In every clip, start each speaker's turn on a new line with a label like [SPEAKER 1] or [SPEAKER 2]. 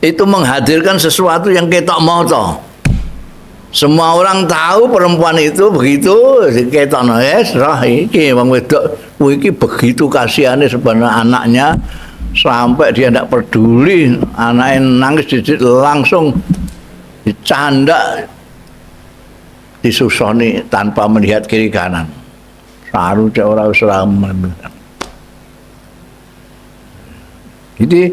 [SPEAKER 1] itu menghadirkan sesuatu yang ketok moto. Semua orang tahu perempuan itu begitu, ketokno roh iki wong wedok iki begitu kasihane sebenarnya anaknya sampai dia tidak peduli anaknya nangis dikit langsung dicandak disusoni tanpa melihat kiri kanan. Saru cek ora Islam. Jadi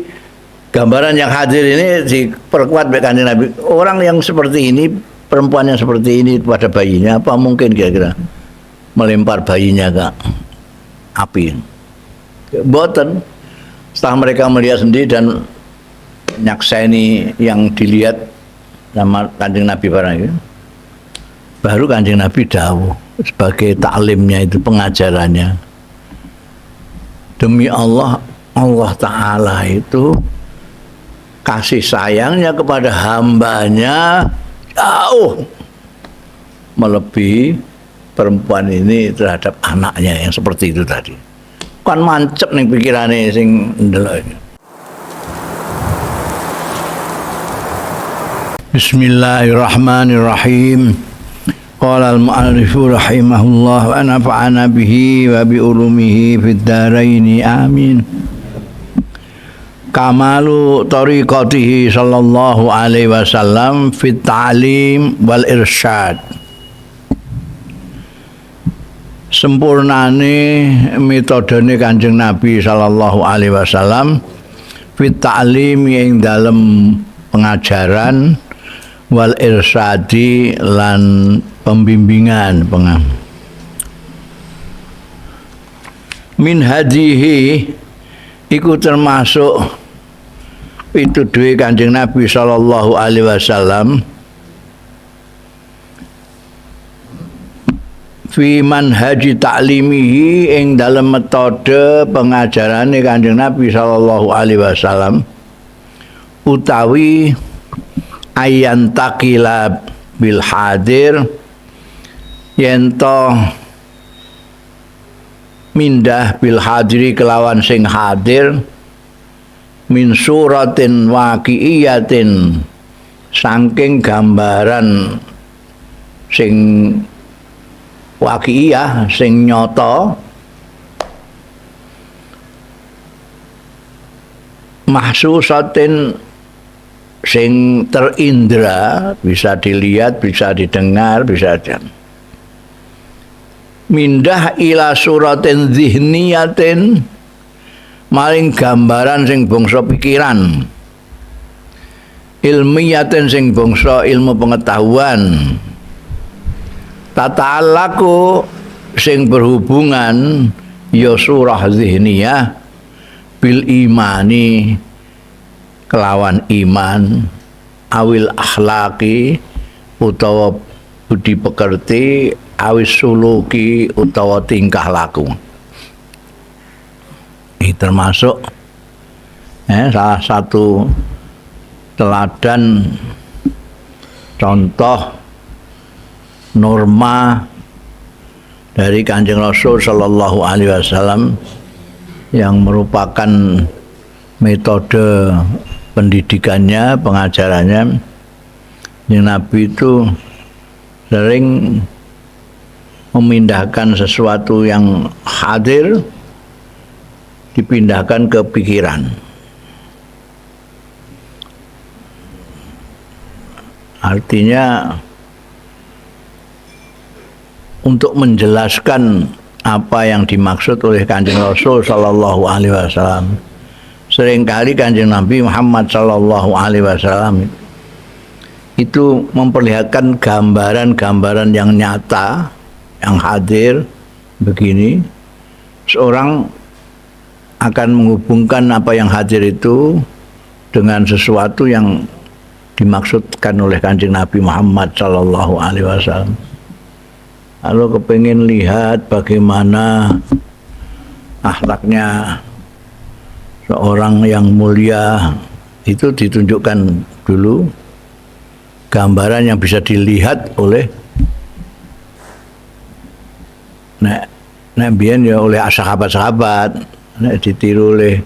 [SPEAKER 1] gambaran yang hadir ini diperkuat oleh Kanjeng Nabi. Orang yang seperti ini, perempuan yang seperti ini pada bayinya, apa mungkin kira-kira melempar bayinya ke api? Boten. Setelah mereka melihat sendiri dan nyakseni yang dilihat sama Kanjeng Nabi barang itu, baru Kanjeng Nabi dawuh sebagai taklimnya itu, pengajarannya. Demi Allah, Allah Ta'ala itu kasih sayangnya kepada hambanya jauh melebihi perempuan ini terhadap anaknya yang seperti itu tadi. Kan mancep nih pikirannya sing ndelok. Bismillahirrahmanirrahim. Qala al-mu'allifu rahimahullah wa nafa'ana bihi wa bi ulumihi fid dharain amin. Kamalu tariqatihi sallallahu alaihi wasallam fit ta'lim wal irsyad. Sempurnane metodene Kanjeng Nabi sallallahu alaihi wasallam fit ta'lim ing dalem pengajaran wal irsyadi lan pembimbingan min hadihi iku termasuk itu duwe Kanjeng Nabi sallallahu alaihi wasallam fi manhaji ta'limihi ing dalam metode pengajarane Kanjeng Nabi sallallahu alaihi wasallam utawi ayan takila bil hadir yento mindah bil hadiri kelawan sing hadir min suratin waqi'iyatin saking gambaran sing waqi'iyah sing nyata mahsusatin sing terindra, bisa dilihat, bisa didengar, bisa mindah ila suratin zihniyatin maring gambaran sing bangsa pikiran, ilmiyatin sing bangsa ilmu pengetahuan, tata'allaku sing berhubungan ya surah zihniyah bil imani kelawan iman awil akhlaki utawa budi pekerti awis suluki utawa tingkah laku. Ini termasuk salah satu teladan contoh norma dari Kanjeng Rasul sallallahu alaihi wasallam yang merupakan metode pendidikannya, pengajarannya. Yang Nabi itu sering memindahkan sesuatu yang hadir dipindahkan ke pikiran. Artinya untuk menjelaskan apa yang dimaksud oleh Kanjeng Rasul sallallahu alaihi wasallam. Seringkali Kanjeng Nabi Muhammad sallallahu alaihi wasallam itu memperlihatkan gambaran-gambaran yang nyata, yang hadir begini. Seorang akan menghubungkan apa yang hadir itu dengan sesuatu yang dimaksudkan oleh Kanjeng Nabi Muhammad sallallahu alaihi wasallam. Kalau kepingin lihat bagaimana akhlaknya seorang yang mulia, itu ditunjukkan dulu gambaran yang bisa dilihat oleh biyen ya oleh sahabat-sahabat, ditiru oleh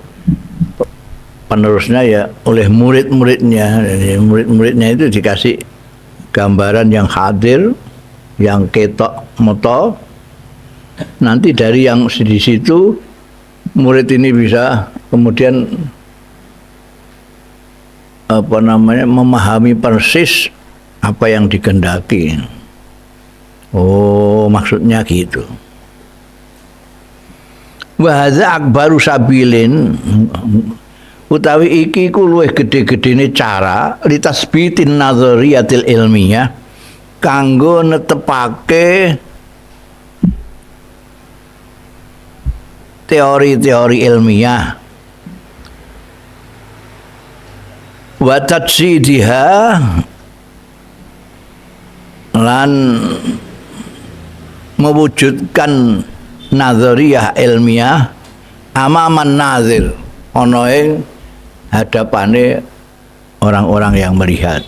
[SPEAKER 1] penerusnya ya oleh murid-muridnya. Murid-muridnya itu dikasih gambaran yang hadir, yang ketok moto. Nanti dari yang di situ murid ini bisa kemudian memahami persis apa yang dikehendaki. Oh, maksudnya gitu. Wa hadza akbaru sabilin, utawi iki ku luwih gedhe-gedhene cara litasbitin nazariyatil ilmiyah kanggo netepake teori-teori ilmiah wa tatsidiha lan mewujudkan nazariyah ilmiah amaman nazir ana ing hadapane orang-orang yang melihat.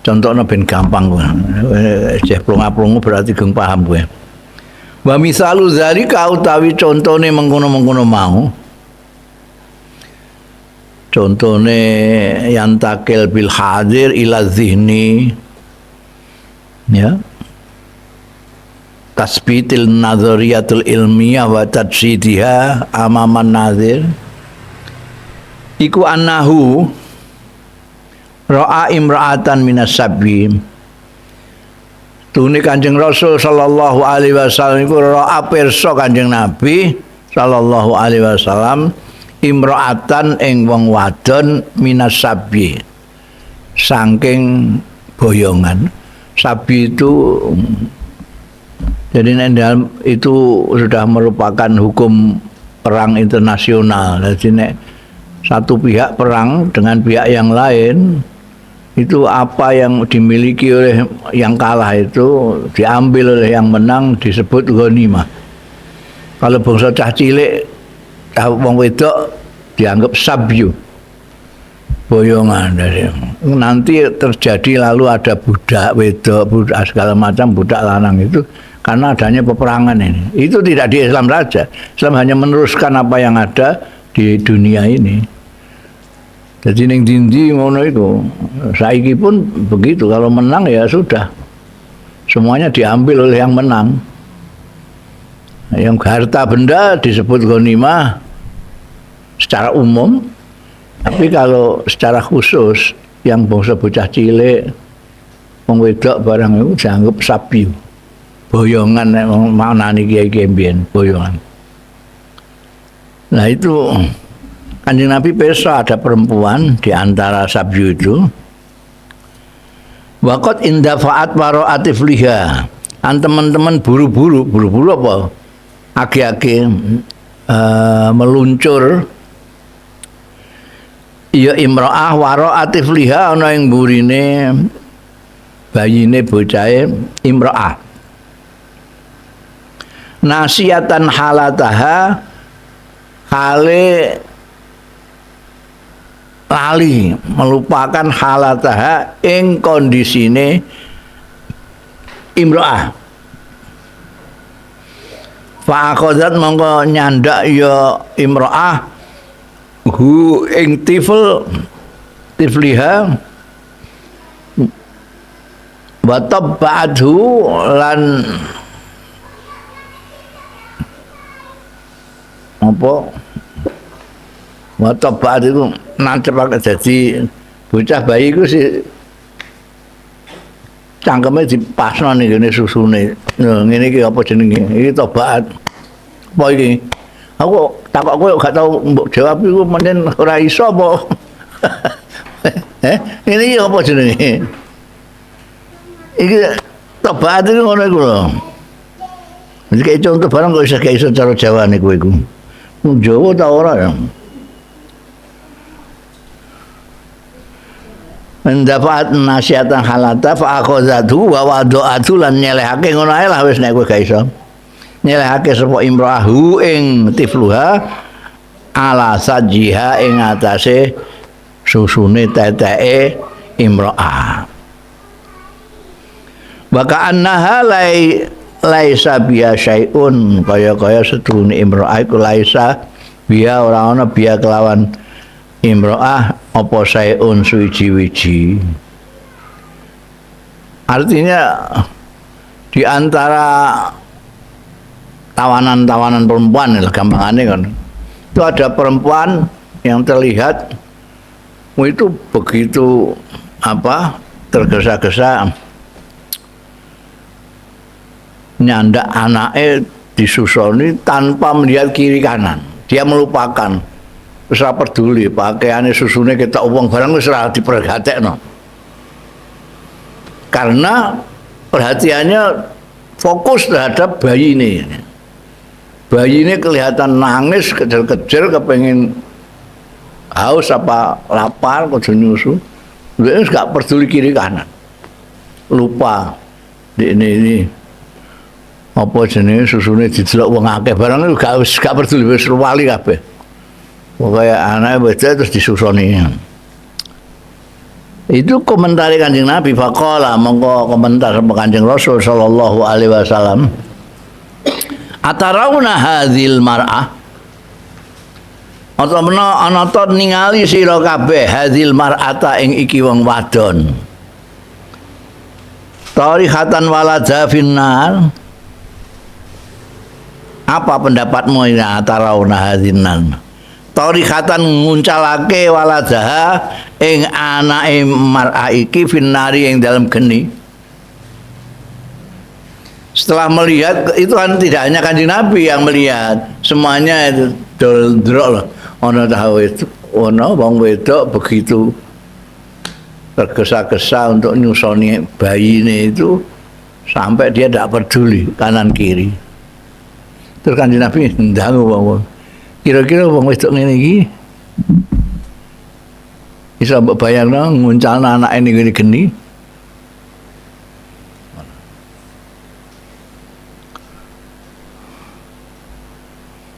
[SPEAKER 1] Contohnya ben gampang kowe. Cek plunga-plungu berarti geng paham kowe. Wa misalu zalika utawi contone mengkono-mengkono mau. Contone yang takil bil hadir ila zihni, ya, tasbitil nazariyatul ilmiyah wa tadsidiha amaman nazir iku annahu ra'a imra'atan minas sabim. Tune Kanjeng Rasul sallallahu alaihi wasallam iku ra'a pirsa Kanjeng Nabi sallallahu alaihi wasallam imra'atan ing wong wadon minas sabi saking boyongan. Sabi itu jadi dalam itu sudah merupakan hukum perang internasional. Jadi nek satu pihak perang dengan pihak yang lain, itu apa yang dimiliki oleh yang kalah itu diambil oleh yang menang, disebut ghanimah. Kalau bangsa cah cilik, wong wedok dianggap sabyu, boyongan. Nanti terjadi lalu ada budak wedok, budak segala macam, budak lanang itu karena adanya peperangan ini. Itu tidak di Islam saja. Islam hanya meneruskan apa yang ada di dunia ini. Jadi ning dindi ngono iku. Saiki pun begitu, kalau menang ya sudah. Semuanya diambil oleh yang menang. Yang harta benda disebut ghanimah secara umum. Tapi kalau secara khusus yang bangsa bocah cilik, wong wedok barang itu dianggap sabi. Boyongan maknane kiai-kiai mbiyen, boyongan. Nah itu Kanjeng Nabi pirsa ada perempuan di antara sabyu itu. Waqat indafa'at wara'atif liha. Teman-teman buru-buru apa? Agi-agi meluncur. Ya imra'ah wara'atif liha ana ing burine bayine bocahe imra'ah. Nasiatan halataha hale lali melupakan halataha ing kondisine imra'ah. Fa akhadhat mongko nyandak ya imra'ah hu ing tifliha wa tabba'athu lan apa watabat itu nancepake dadi bocah bayi iku si cangkeme dipasno ning ngene susune. Ngene iki apa jenenge? Iki tobat. Apa iki? Aku takok kowe gak tau mbok jawab iku menen ora iso apa. Ini iki apa jenenge? Iki tobat itu ngono iku lho. Jadi kayak contoh barang kok iso cara Jawane kowe iku. Jawa ta ora ya? Mendapat nasiatan halata fa akhazatu wa wada'atu lan nyelehake ngono ae lah wis nek kowe gak iso. Nyelehake sapa imrahu ing tifluha ala sajiha ing atase susune teteke imra'ah. Wa ka'annaha laisa biya syai'un kaya-kaya sedurunge imra'ah iku laisa Biya ora ana biya kelawan imro'ah apa sayun suwiji-wiji. Artinya di antara tawanan-tawanan perempuan lah gampangannya kan. Itu ada perempuan yang terlihat itu begitu tergesa-gesa nyandak anaknya disusoni tanpa melihat kiri kanan. Dia melupakan, wis ora peduli pakaiane susune ketok wong barang wis ora diperhatekno. Karena perhatiannya fokus terhadap bayi ini. Bayi ini kelihatan nangis, kejar-kejar, kepengen haus apa lapar, kudu nyusu. Dia gak peduli kiri kanan. Lupa ini apa jenenge susune didelok wong akeh barang gak peduli wis wali kabeh. Pokoke anake wedok terus disusoni. Itu komentar Kanjeng Nabi faqala monggo komentar Kanjeng Rasul sallallahu alaihi wasallam. Atarauna hadzal mar'ah atau ana ta ningali sira kabeh hadzal mar'ata ing iki wong wadon. Tarihatan walada finnar. Apa pendapatmu ini atarauna hadinan? Tarihatan nguncalake waladaha ing anake mar'ah iki finnari ing dalam geni. Setelah melihat itu kan tidak hanya Kanjeng Nabi yang melihat, semuanya itu drok loh. Ana tahu itu, ana wong wedok begitu tergesa-gesa untuk nyusoni bayine itu sampai dia tidak peduli kanan kiri. Terus Kanjeng Nabi ndangu wong. Kira-kira wong wedok ngene iki bisa mbok bayangno nguncalno anake ning geni.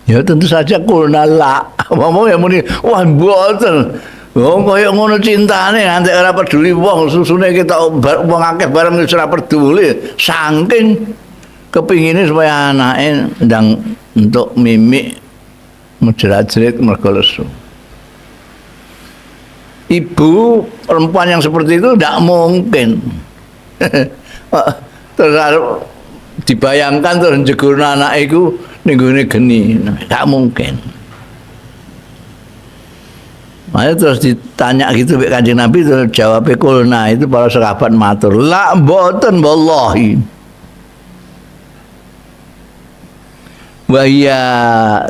[SPEAKER 1] Ya tentu saja kulna la. Wong yang muni wah mboten. Wong kaya ngono cintane nganti ora peduli wong susune ketok wong akeh bareng wis ora peduli. Saking kepingine supaya anake ndang untuk mimik menjerat-jerit mergo lesu. Ibu perempuan yang seperti itu tidak mungkin. Terus dibayangkan terus njegurna anak iku ning gone geni, tidak mungkin. Makanya terus ditanya gitu Pak Kanjeng Nabi terus jawab kulna itu para sahabat matur, la mboten wallahi. Wa ya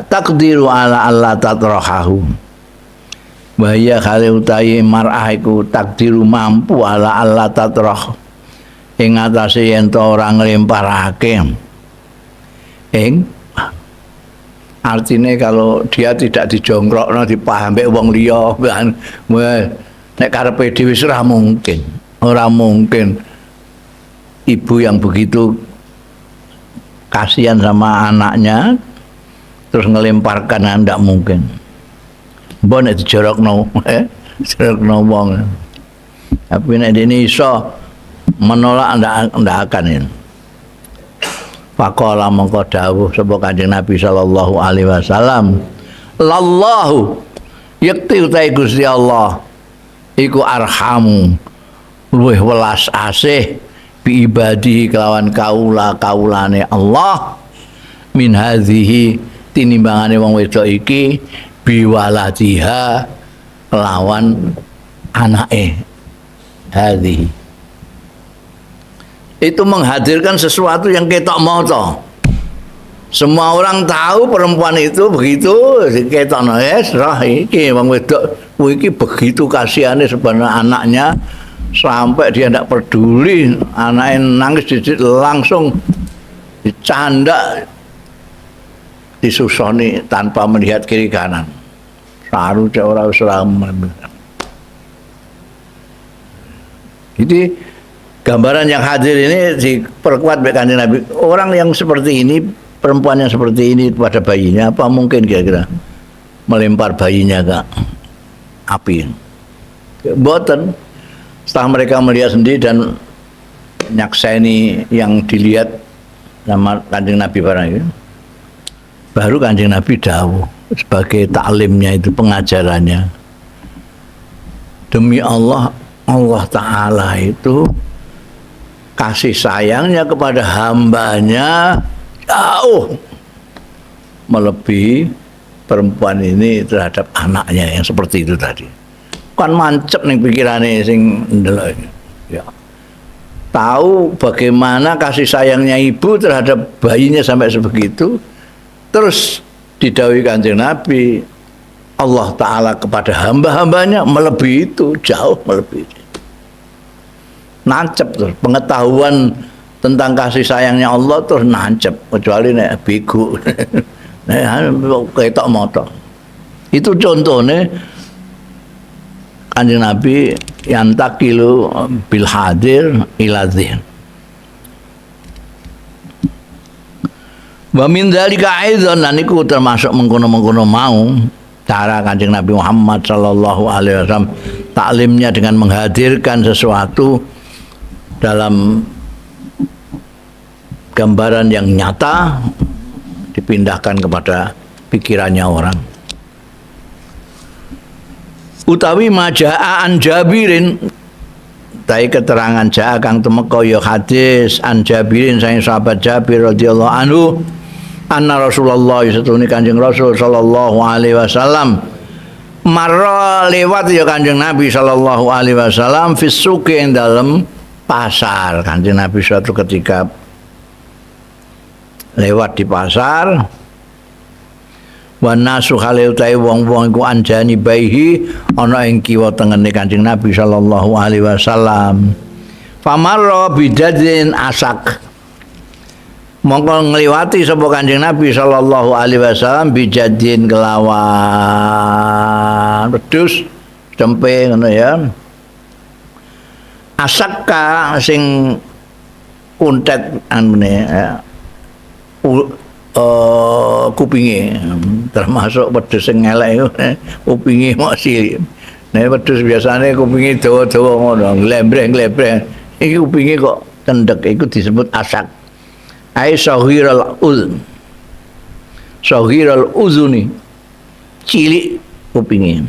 [SPEAKER 1] taqdiru ala Allah tatrahahu. Wa ya khali utahi mar'ah iku takdiru mampu ala Allah tatrah. Ing atase yen to ora nglemparake. Artinya kalau dia tidak dijongkrokno dipahami wong liya nek karepe dhewe wis ora mungkin. Ora mungkin ibu yang begitu kasihan sama anaknya terus ngelemparkan ndak mungkin. Mbok nek dijorokno dijorokno wong. Tapi nek dene iso menolak ndak akan ini. Faqala mongko dawuh sapa Kanjeng Nabi sallallahu alaihi wasallam, "Lallahu yakti utai Gusti Allah iku arhamu luwih welas asih bi ibadi kelawan kaulane Allah min hadhihi tinimbangane wong wedok iki biwaladiha lawan anake hadhihi." Itu menghadirkan sesuatu yang ketok moto. Semua orang tahu perempuan itu begitu ketok noes roh iki wong wedok iki begitu kasihane sebenarnya anaknya sampai dia tidak peduli anaknya nangis dicit langsung dicandak disusoni tanpa melihat kiri kanan. Saru cek ora wis ora. Jadi gambaran yang hadir ini diperkuat oleh Kanjeng Nabi. Orang yang seperti ini, perempuan yang seperti ini pada bayinya, apa mungkin kira-kira melempar bayinya ke api? Boten. Setelah mereka melihat sendiri dan nyakseni yang dilihat sama Kanjeng Nabi barang itu, baru Kanjeng Nabi dawuh, sebagai taklimnya itu, pengajarannya. Demi Allah, Allah Ta'ala itu kasih sayangnya kepada hambanya jauh melebihi perempuan ini terhadap anaknya yang seperti itu tadi. Kan mancep nih pikirannya sing ndelok. Ya. Tahu bagaimana kasih sayangnya ibu terhadap bayinya sampai sebegitu. Terus didhawuhi Kanjeng Nabi, Allah Ta'ala kepada hamba-hambanya melebihi itu, jauh melebihi itu. Nancep terus, pengetahuan tentang kasih sayangnya Allah terus nancep, kecuali nek bego. Ketok moto. Itu contohnya Kanjeng Nabi yang takilu bil hadir ila dzihn. Wa min dzalika aidzan, lan iku termasuk mengkono-mengkono mau cara Kanjeng Nabi Muhammad sallallahu alaihi wasallam taklimnya dengan menghadirkan sesuatu dalam gambaran yang nyata dipindahkan kepada pikirannya orang. Utawi majaa an Jabirin, tai keterangan jaa kang temeka ya hadis an Jabirin saking sahabat Jabir radhiyallahu anhu anna Rasulullah satune Kanjeng Rasul sallallahu alaihi wasallam marra lewat ya Kanjeng Nabi sallallahu alaihi wasallam fis suqi ing dalem pasar. Kanjeng Nabi suatu ketika lewat di pasar, wa nasu khalil tai wong-wong iku anjani baihi ana ing kiwa tengene Kanjeng Nabi sallallahu alaihi wasallam. Famarra bidadin asak, mongko ngliwati sapa Kanjeng Nabi sallallahu alaihi wasallam bijadin kelawan wedhus cempe ngono ya. Asakka sing kuntet anune ya. Kupinge termasuk wedhus sing elek iku kupinge mok cilik. Nek wedhus biasane kupinge dawa-dawa ngono, glembreng-glembreng. Iki kupinge kok cendhek, iku disebut asak. Ai saghirul uzun. Saghirul uzuni. Cilik kupinge.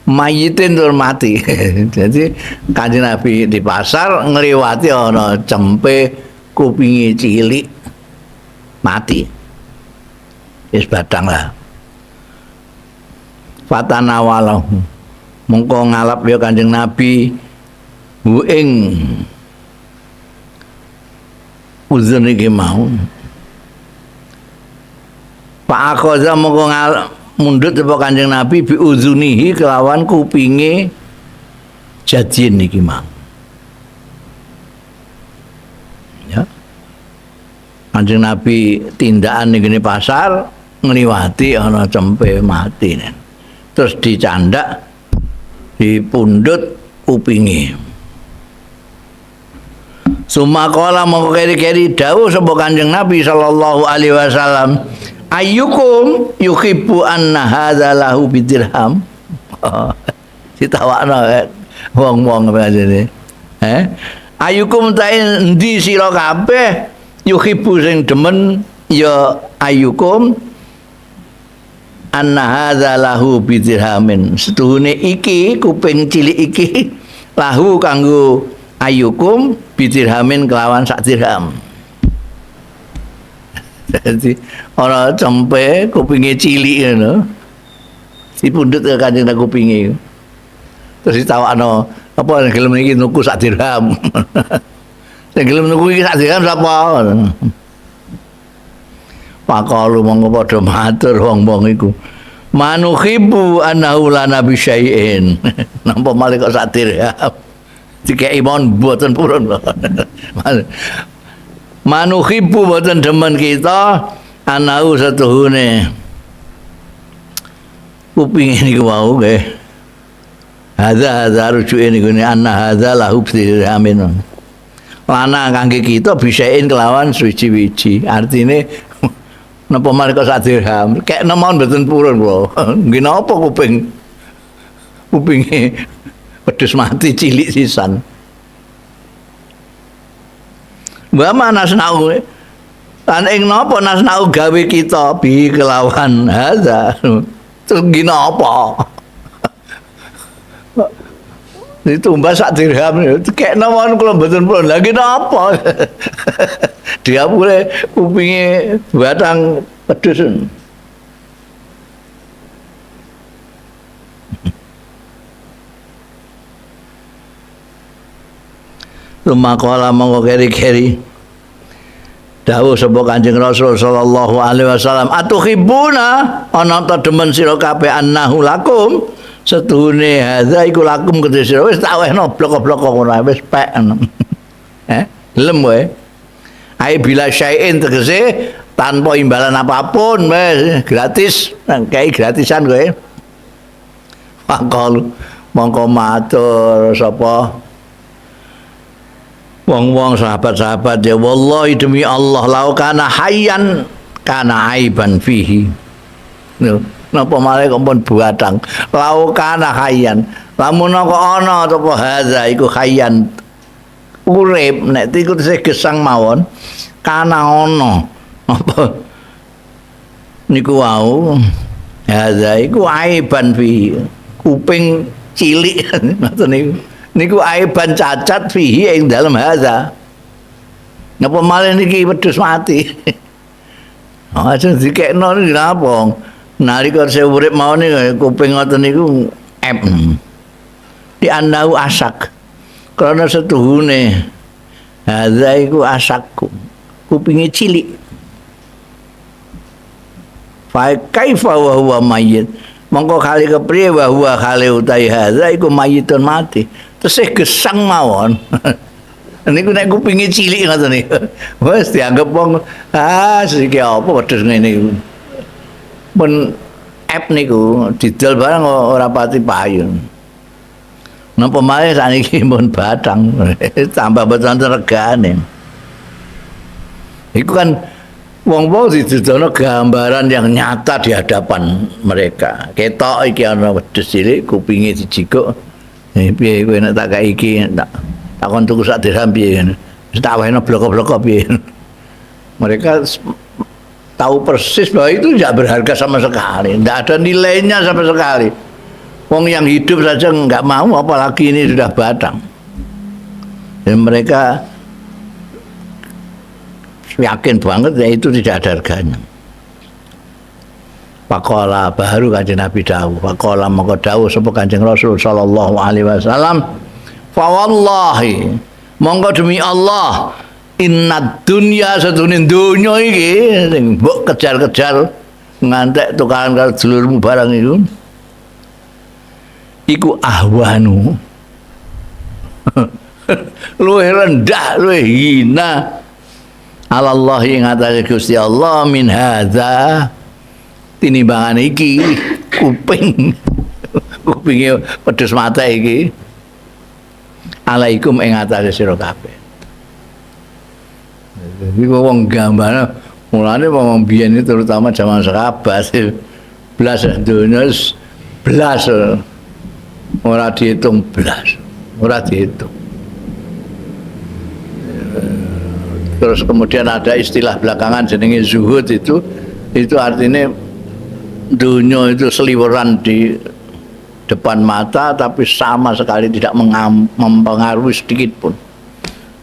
[SPEAKER 1] Mayitin tur mati. Jadi Kanjeng Nabi di pasar ngliwati ana cempe kupinge cilik mati. Wis badang lah. Fatanawalahu. Mongko ngalap ya Kanjeng Nabi hu ing uzun iki mau. Pak Akoza mongko ngalap mundut apa Kanjeng Nabi bi uzunihi kelawan kupinge jadin niki mang. Ya. Kanjeng Nabi tindakan ning ngene pasar ngliwati ana cempe mati. Terus dicandak dipundhut kupinge. Sumakala mongko keri-keri dawuh sapa Kanjeng Nabi sallallahu alaihi wasallam, ayyukum yuhibbu anna hadza lahu bidirham. Ditawakno wong-wong ngene. Ayyukum ta endi sira kabeh yuhibbu sing demen ya ayyukum anna hadza lahu bidirhamin. Setuhune iki kuping cilik iki lahu kanggo ayyukum bidirhamin kelawan sak dirham. Jadi orang cempe kupingnya cilik ngono. Dipundhut ke Kanjeng Nabi kupinge. Terus ditawakno, apa gelem iki nuku sak dirham. Sing gelem nuku iki sak dirham sapa? Pakalu monggo padha matur wong-wong iku. Manukhibu annahu lana bi syai'in. Nampa malih kok sak dirham. Dikeki mon mboten purun. Manukhibu boten demen kita anau satuhune kuping niku wau nggih. Hadza rujuke niku anna hadza lahu dirhamin. Lana kangge kita bisain kelawan suci-wici. Artine napa mareka sak dirham. Kek nemon boten purun kula. Nggih napa kupinge wedhus mati cilik sisan. Wa mana senau Lan ing napa nasnau gawe kita bi kelawan hadza. Terus gina apa? Ditumbas sak dirham kekno mon kula mboten pun. Lah gina apa? Dia boleh kupinge batang pedus. Lumakola mongko keri-keri dawuh sapa Kanjeng Rasul sallallahu alaihi wasallam, atuhibuna ana ta demen sira kabeh annahu lakum setuhune hadza iku lakum kedhe sira wis tak wehno blok-blok ngono wis pek. Gelem wae. Ai bila syai'in tegese tanpa imbalan apapun wis gratis, kayak gratisan kowe. Pakol mongko matur sapa wong-wong sahabat-sahabat ya wallahi demi Allah lau kana hayyan kana aiban fihi. Napa malih kok pun buatang. Lau kana hayyan. Lamun kok ana apa hadza iku hayyan urip nek iku tesih gesang mawon kana ana apa niku wau hadza iku aiban fihi. Kuping cilik ngoten niku. Niku aiban cacat fihi ing dalem hadza. Napa malih niki wedhus mati. Aja dikekno niki napa? Nalika saya urip mawon kuping ngoten niku di anau asak. Karena setuhune hadza iku asakku. Kupinge cilik. Fa kaifa wa huwa mayyit. Mongko kali kepriye wa huwa kali utai hadza iku mayitun mati. Tesih gesang mawon. Niku nek kupinge cilik ngoten niku. Wis dianggep wong iki apa wedhus ngene iku. Pun app niku didol barang ora pati payu. Napa malih saniki pun batang tambah boten regane. Iku kan wong-wong didudono gambaran yang nyata di hadapan mereka. Ketok iki ana wedhus cilik kupinge dijikuk. Piye kowe nek tak kaya iki tak kon tuku sak dirham piye ngene. Wis tak wehno blok-blok piye. Mereka tahu persis bahwa itu tidak berharga sama sekali, tidak ada nilainya sama sekali. Wong yang hidup saja nggak mau, apalagi ini sudah batang. Dan mereka yakin banget ya itu tidak ada harganya. Pakola baru Kanjeng Nabi dawuh. Pakola maka dawuh sapa Kanjeng Rasul sallallahu alaihi wasallam. Fa wallahi monggo demi Allah inna dunya satune donya iki sing mbok kejar-kejar ngantek tukaran karo dulurmu barang iku ahwanu. Luwih rendah, luwih hina alallahi ing atase Gusti Allah min hadza tinimbangan iki kupinge pedhus mata iki alaikum ing atase sira kabeh. Iku wong gambar mulane wong biyen iki terutama zaman sahabat blas donya blas ora dihitung blas, ora dihitung. Terus kemudian ada istilah belakangan jenenge zuhud itu artinya dunia itu seliweran di depan mata tapi sama sekali tidak mempengaruhi sedikit pun.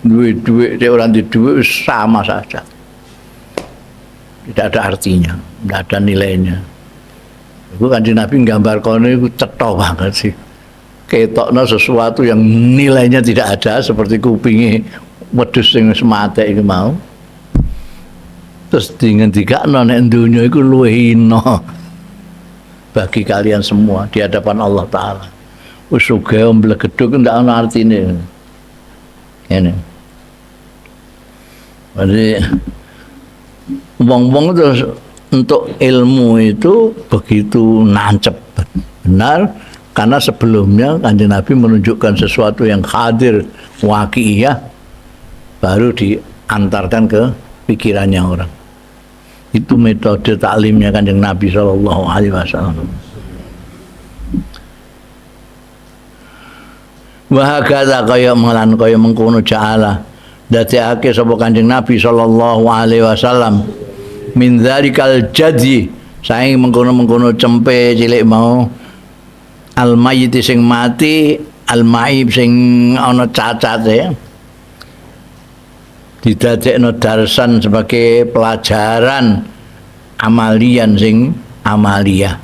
[SPEAKER 1] Duit dia orang di duit sama saja, tidak ada artinya, tidak ada nilainya. Itu Kanjeng Nabi nggambar kono itu cetha banget sih. Ketokno sesuatu yang nilainya tidak ada seperti kupingi wedhus sing semate iki mau. Terus dingendikakno nek donya iku luwih hina bagi kalian semua di hadapan Allah Ta'ala. Wis sugih mblegedhuk ndak ana artine. Ngene. Jadi wong-wong terus untuk ilmu itu begitu nancep benar karena sebelumnya Kanjeng Nabi menunjukkan sesuatu yang hadir waqi'iyah baru diantarkan ke pikirannya orang. Itu metode taklimnya Kanjeng Nabi sallallahu alaihi wasallam. Wa hakadha kaya melan kaya mengkono ja'ala dadekake sapa Kanjeng Nabi sallallahu alaihi wasallam min dzalikal jadi saing mengkono-mengkono cempe cilik mau al mayyit sing mati al maib sing ana cacate didadekno darsan sebagai pelajaran amalian sing amalia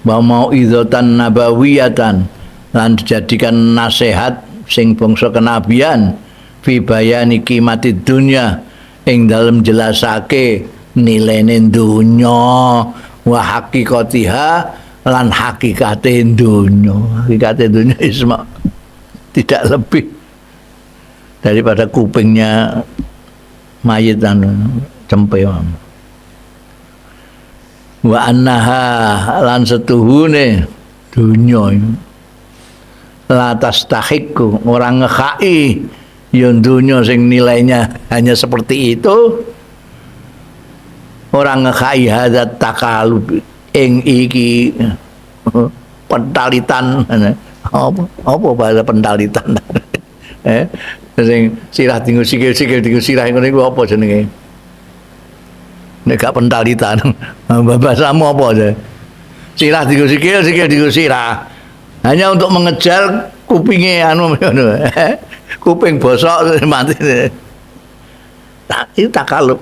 [SPEAKER 1] wa mauizatan nabawiyatan lan dijadikan nasihat sing bangsa kenabian fi bayani qimati dunya ing dalem jelasake nilene dunya wa hakikatiha lan hakikate dunya isma tidak lebih daripada kupingnya mayit anu cempe wa annaha lan setuhune dunya la tastahiqu orang ngekai yang dunya sing nilainya hanya seperti itu orang ngekai hadat takalub ing iki pentalitan apa bahasa pentalitan sing sirah tinggu sikil tinggu sirah ngono iku apa jenenge nek gak pentalitan bahasamu apa aja sirah tinggu sikil tinggu sirah hanya untuk mengejar kupingnya anu kuping bosok mati itu takalub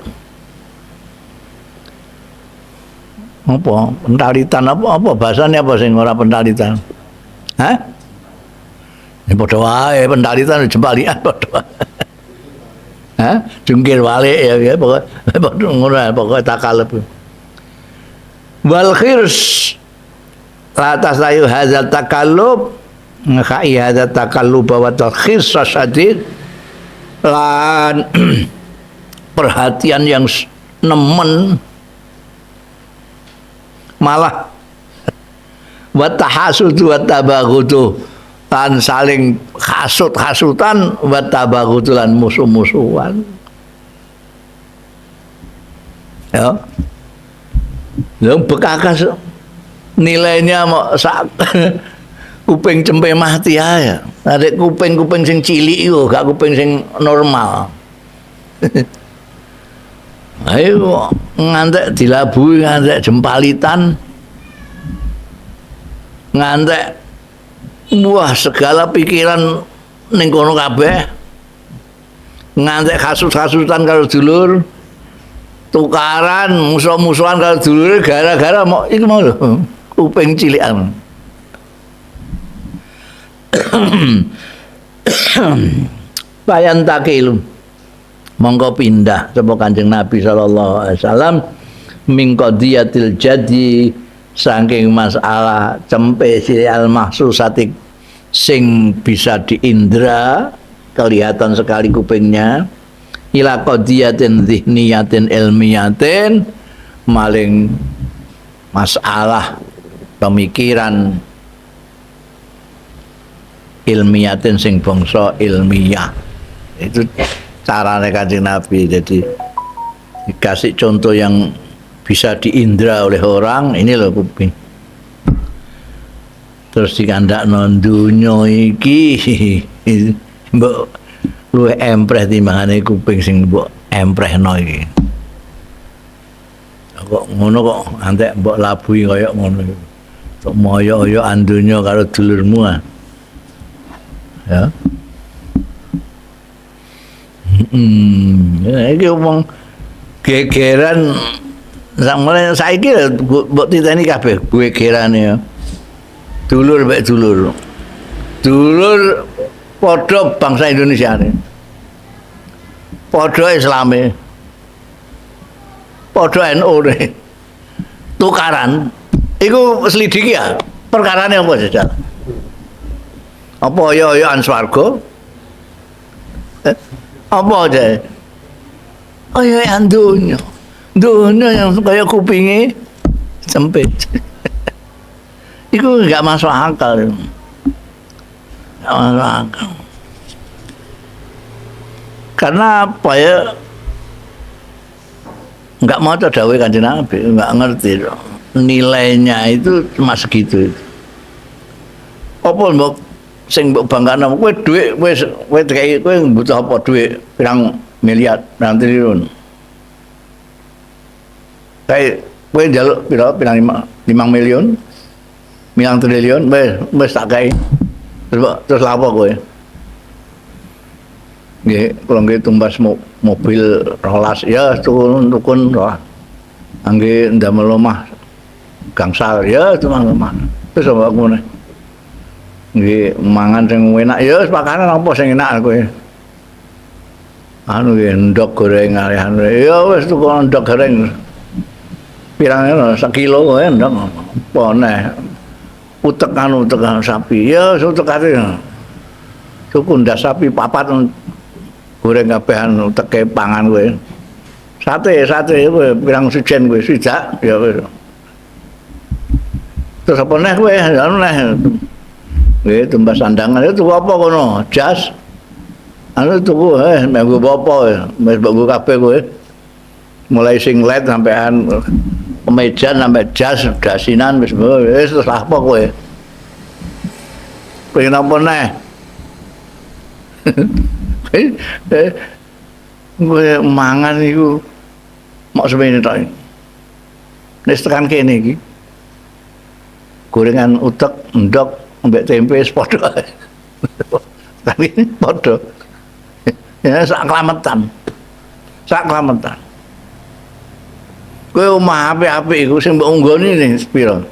[SPEAKER 1] apa pentalitan apa bahasanya apa sing ora pentalitan ya padha wae pentalitan jembalian padha jungkir balik ya pokoknya ngono pokoknya takalub wal khirs atas layu hadzal takallub ngekai hadzal takallub wa khirs syadid lan perhatian yang nemen malah wa tahasudu wa tabaghudu lan saling hasut-hasutan wa tabaghudu lan musuh-musuhan ya yang bekakas nilainya mau sak kuping cempe mati aja ada kuping sing cilik itu gak kuping sing normal ayo ngantek dilabui ngantek jempalitan ngantek wah segala pikiran ning kono kabeh ngantek hasut-hasutan karo dulur tukaran musuh-musuhan karo dulur gara-gara mau iku mau lho kuping cilikan bayan takil mongko pindah sapa Kanjeng Nabi sallallahu alaihi wasallam min qadiyatil jadi saking masalah cempe al mahsusati sing bisa diindra kelihatan sekali kupingnya ila qadiyatin dzihniyatin ilmiyatin maling masalah pemikiran ilmiyatin sing bangsa ilmiah itu caranya Kanjeng Nabi jadi dikasih contoh yang bisa diindra oleh orang ini loh kuping terus dikandakno dunya iki mbok luwih empreh timbangane kuping sing mbok emprehno iki kok ngono kok antek mbok labui kaya ngono kok moyo-oyo andunya karo dulurmu ya iki wong gegeran sampeyan saiki mbok titeni kabeh gegerane ya dulur mek dulur padha bangsa Indonesia ne padha Islame padha NU ne tukaran iku selidiki ya perkarane apa jajal apa ya swarga apa aja yang dunia yang kayak kupingnya sempit itu nggak masuk akal karena apa ya nggak mau terdawai Kanjeng Nabi nggak ngerti nilainya itu cuma segitu apa mbok sing mbok bangkano kowe dhuwit kowe dikai kowe butuh apa dhuwit pirang miliar pirang triliun kae kowe njaluk pirang 5 miliar 5 triliun wis tak kae terus apa kowe nggih kula nggih tumbas mobil rolas ya tukun roh angge ndamel omah gangsal ya cuma omah terus apa ngene nggih mangan sing enak ya pakanan apa sing enak kowe anu nggih ndok goreng anu ya wis tukun ndok goreng pirang sekilo kowe ndok apa neh utek sapi ya utek ate tuku ndas sapi papat goreng kabehan uteke pangan kowe sate kowe pirang sejen kowe sijak ya wis terus apa neh kowe anu neh nggih tumbas sandangan itu apa kono jas anu tuku minggu apa wis mbok kabeh kowe mulai singlet sampean kemeja sampai jas dasinan wis terus apa kowe pengen apa neh gue mangan iku mok semene tok. Nek tekan kene iki. Gorengan utek, endok, ambek tempe padha. Tapi padha. Ya sak klametan. Kowe omah apik-apik iku sing mbok unggoni ning pira?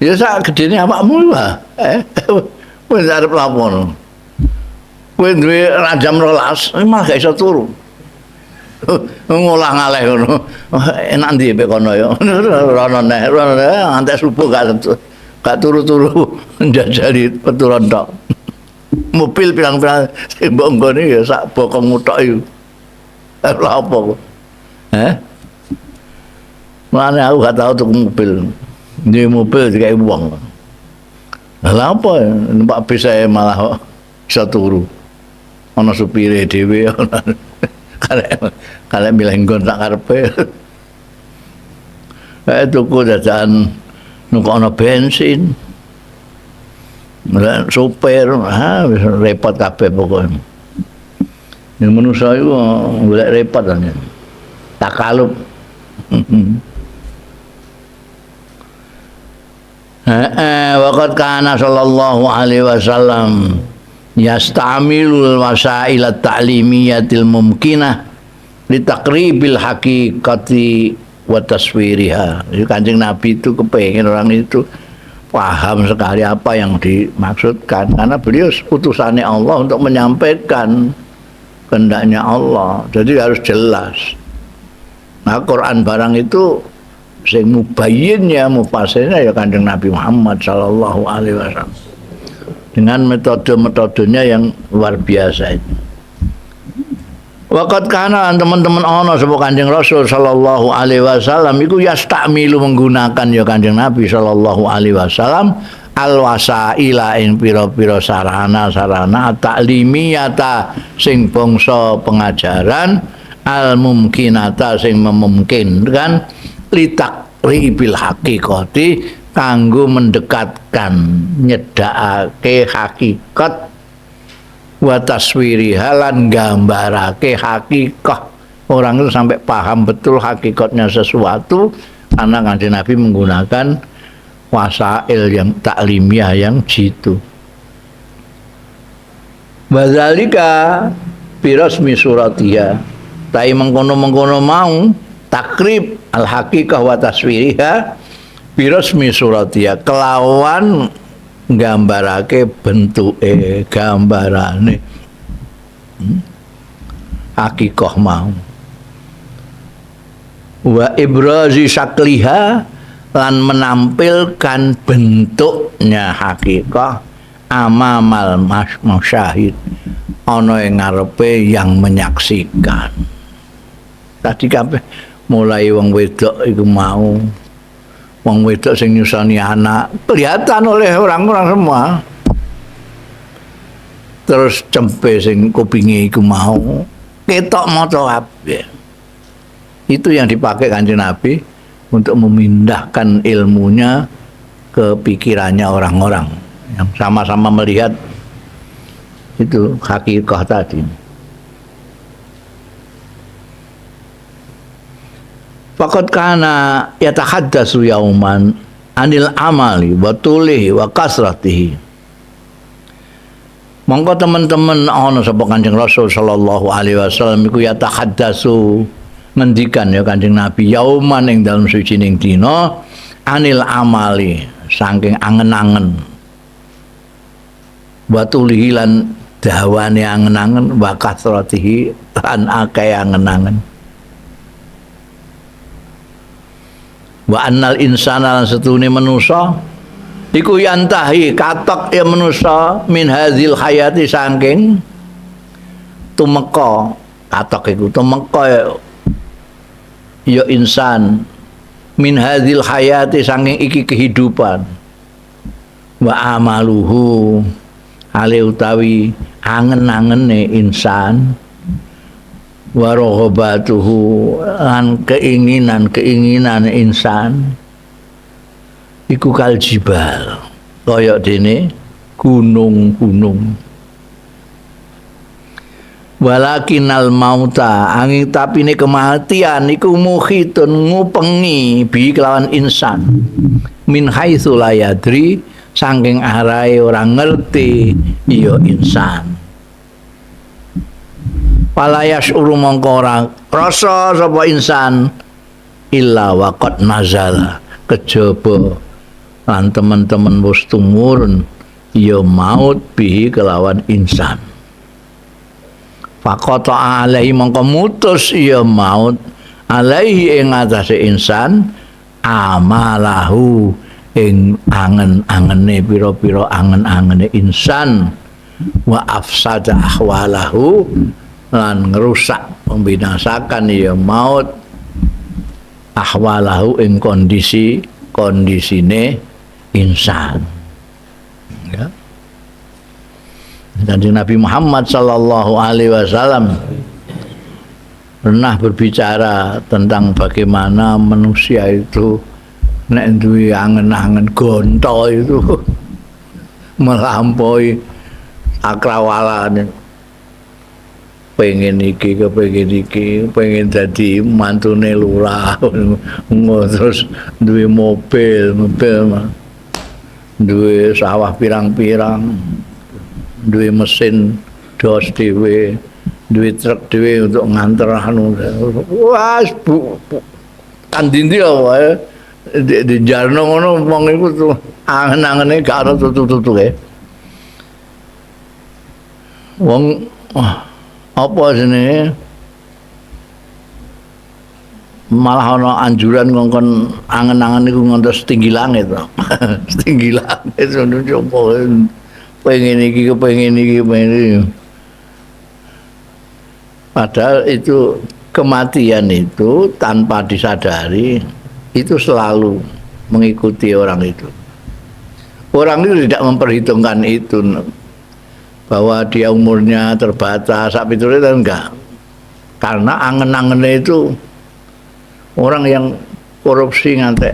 [SPEAKER 1] Ya sak gedene awakmu wae. Wis arep lapono. Kowe duwe jam 12 malah gak iso turu. Ngolah ngaleh ngono. Enak ndi mek kono ya. Rono neh antek subuh gak turu-turu njajali peturon tok. Mobil pirang-pirang sing mbok nggone ya sak bokong tok iku. Lha apa kok? Mulane aku gak tau tuku mobil. Duwe mobil dikai wong. Lha apa numpak bis ae malah iso turu. Ana supire dhewe karek milih nggon sak karepe. Tuku dadan nukono bensin. Supir, wis repot kabeh pokoke. Yen manusa iku golek repot aja. Takalub. Waqad kana sallallahu alaihi wasallam yastamilul wasail at-ta'limiyatil mumkinah li taqribil haqiqati wa taswiriha. Kanjeng Nabi itu kepengen orang itu paham sekali apa yang dimaksudkan karena beliau utusannya Allah untuk menyampaikan kehendaknya Allah. Jadi harus jelas. Nah, Quran barang itu sing mubayyinnya, mufasirnya ya Kanjeng Nabi Muhammad sallallahu alaihi wasallam. Dengan metode-metodenya yang luar biasa itu. Waqat kana teman-teman ana sapa Kanjeng Rasul sallallahu alaihi wasallam iku yastamilu menggunakan ya Kanjeng Nabi sallallahu alaihi wasallam alwasaila ing pira-pira sarana-sarana ta'limiyata sing bangsa pengajaran al-mumkinata sing memungkinkan litakribil haqiqati kanggo mendekatkan nyedakake hakikat wa taswiriha lan gambarake hakikah. Orang itu sampai paham betul hakikatnya sesuatu karena Kanjeng Nabi menggunakan wasail yang taklimiyah yang jitu. Wadzalika birasmi suratiha. Tai mengkono-mengkono mau takrib al haqiqah wa taswiriha birasmi suratiha kelawan nggambarake bentuke gambarane hakikah mau wa ibrazi sakliha lan menampilkan bentuknya hakikah amamal masyahid ana ing ngarepe yang menyaksikan. Tadi kabeh mulai wong wedok iku mau wong wedok sing nyusani anak kelihatan oleh orang-orang semua. Terus cempe sing kupinge iku mau ketok maca kabeh. Itu yang dipakai Kanjeng Nabi untuk memindahkan ilmunya ke pikirannya orang-orang. yang sama-sama melihat itu hakikah tadi. Faqad kana yatahaddatsu yauman anil amali wa tulihi wa kasratihi. Monggo teman-teman ana sapa Kanjeng Rasul sallallahu alaihi wasallam iku yatahaddatsu ngendikan ya Kanjeng Nabi yauman ing dalem sucining dina anil amali saking angen-angen wa tulihi lan dawane angen-angen wa kasratihi lan akeh angen-angen. Wa annal insana lan setune manusa iku yantahi katok ya manusa min hadzil hayati saking tumeka katok iku tumeka ya insan min hadzil hayati saking iki kehidupan wa amaluhu ale utawi angen-angene insan wa raghabatuhu lan keinginan insan iku kal jibal kaya dene gunung-gunung. Walakinal mauta angin tapine kematian iku mukhitun ngupengi bi kelawan insan min haitsu la yadri saking arahe ora ngerti ya insan. Palayas uru mongko ora rasa sapa insan illa waqad nazala kejaba lan teman-teman wis tumurun ya maut bihi kelawan insan. Faqata alaihi mongko mutus ya maut alaihi ing atase insan amalahu ing angen-angene pira-pira angen-angene insan wa afsada ahwalahu lan ngerusak membinasakan ya maut ahwalahu ing kondisine insan ya. Kanjeng Nabi Muhammad sallallahu alaihi wasallam pernah berbicara tentang bagaimana manusia itu nek duwe angen-angen gonto itu melampaui akrawalane. Pengen iki pengen jadi mantune lurah terus duwe mobil duwe sawah pirang-pirang duwe mesin dos dhewe duwe truk dhewe untuk nganter anu wah bu kan dindi wae di jarno ngono wong iku tuh angen-angene gak ono tutu-tutuke wong apa jenenge malah ana anjuran ngongkon angen-angen niku ngantos tinggi langit to. Tinggi langit ngono coba pengen iki. Padahal itu kematian itu tanpa disadari itu selalu mengikuti orang itu. Orang itu tidak memperhitungkan itu. Bahwa dia umurnya terbatas, tapi itu enggak. Karena angen-angennya itu orang yang korupsi ngantek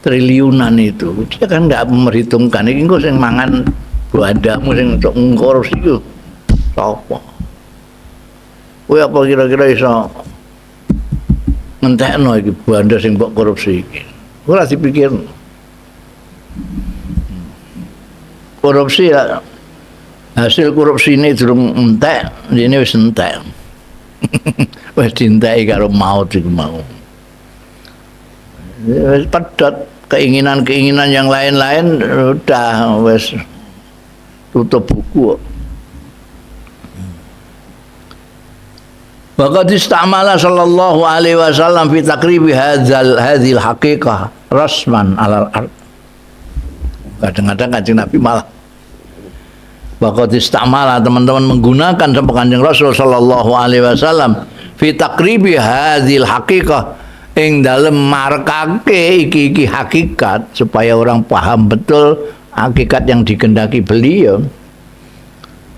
[SPEAKER 1] triliunan itu, dia kan enggak memperhitungkan. Ini kok sing mangan bandamu sing untuk korupsi itu, sapa? Kowe apa kira-kira iso ngentekno iki banda sing mbok korupsi iki? Ora dipikir. Korupsi ya hasil korupsi ini durung entek, ini wis entek. Wis dienteki karo maut iku mau. Wis pedhot keinginan-keinginan yang lain-lain udah wis tutup buku. Waqad istamala sallallahu alaihi wasallam fi takribi hadhil haqiqah rasman alal ard. Kadang-kadang Kanjeng Nabi malah Waqad istamala teman-teman menggunakan sama Kanjeng Rasul sallallahu alaihi wasallam fi takribi hadzal haqiqah ing dalem markake iki hakikat supaya orang paham betul hakikat yang dikehendaki beliau